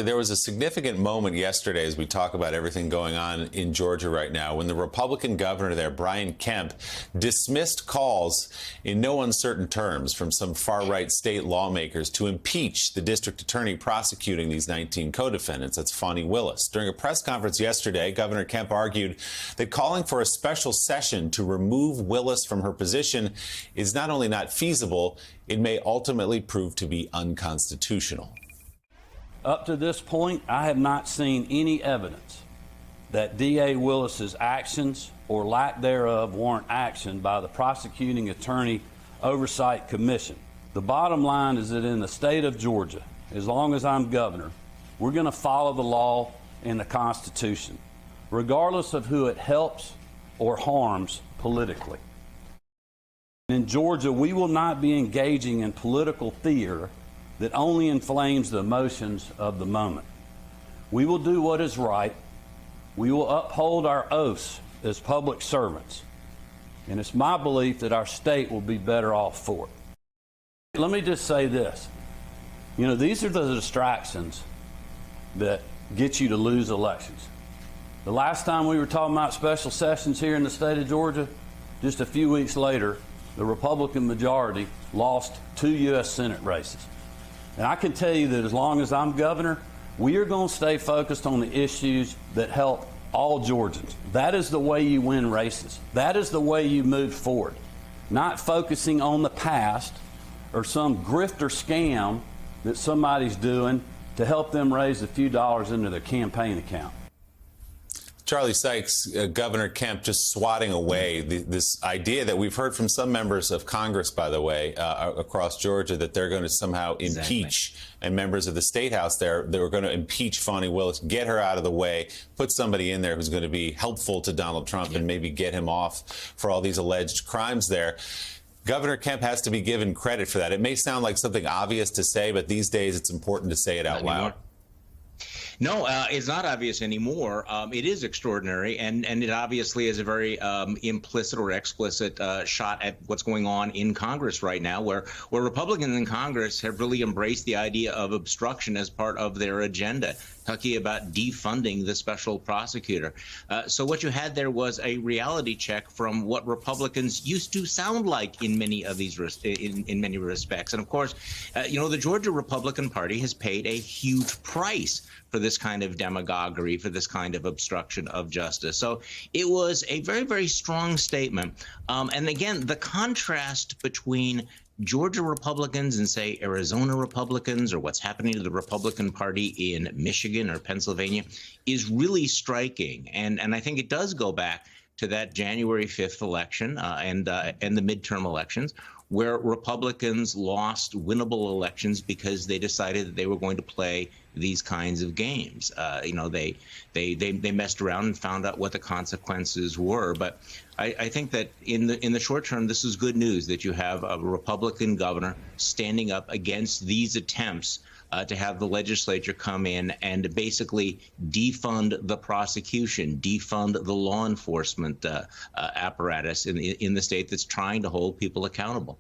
There was a significant moment yesterday as we talk about everything going on in Georgia right now when the Republican governor there, Brian Kemp, dismissed calls in no uncertain terms from some far-right state lawmakers to impeach the district attorney prosecuting these 19 co-defendants. That's Fani Willis. During a press conference yesterday, Governor Kemp argued that calling for a special session to remove Willis from her position is not only not feasible, it may ultimately prove to be unconstitutional. Up to this point, I have not seen any evidence that D.A. Willis's actions or lack thereof warrant action by the Prosecuting Attorney Oversight Commission. The bottom line is that in the state of Georgia, as long as I'm governor, we're going to follow the law and the Constitution, regardless of who it helps or harms politically. In Georgia, we will not be engaging in political theater that only inflames the emotions of the moment. We will do what is right. We will uphold our oaths as public servants. And it's my belief that our state will be better off for it. Let me just say this. You know, these are the distractions that get you to lose elections. The last time we were talking about special sessions here in the state of Georgia, just a few weeks later, the Republican majority lost 2 U.S. Senate races. And I can tell you that as long as I'm governor, we are going to stay focused on the issues that help all Georgians. That is the way you win races. That is the way you move forward. Not focusing on the past or some grifter scam that somebody's doing to help them raise a few dollars into their campaign account. Charlie Sykes, Governor Kemp just swatting away this idea that we've heard from some members of Congress, by the way, across Georgia, that they're going to somehow impeach, and members of the State House there, they were going to impeach Fani Willis, get her out of the way, put somebody in there who's going to be helpful to Donald Trump and maybe get him off for all these alleged crimes there. Governor Kemp has to be given credit for that. It may sound like something obvious to say, but these days it's important to say it out loud. No, it's not obvious anymore. It is extraordinary, and it obviously is a very implicit or explicit shot at what's going on in Congress right now, where Republicans in Congress have really embraced the idea of obstruction as part of their agenda, talking about defunding the special prosecutor. So what you had there was a reality check from what Republicans used to sound like in many of these in many respects. And of course, you know, the Georgia Republican Party has paid a huge price for this kind of demagoguery, for this kind of obstruction of justice. So it was a very, very strong statement. And again, the contrast between Georgia Republicans and, say, Arizona Republicans, or what's happening to the Republican Party in Michigan or Pennsylvania, is really striking. And I think it does go back to that January 5th election and the midterm elections, where Republicans lost winnable elections because they decided that they were going to play these kinds of games. You know, they messed around and found out what the consequences were. But I think that in the short term, this is good news that you have a Republican governor standing up against these attempts to have the legislature come in and basically defund the prosecution, defund the law enforcement apparatus in the state that's trying to hold people accountable.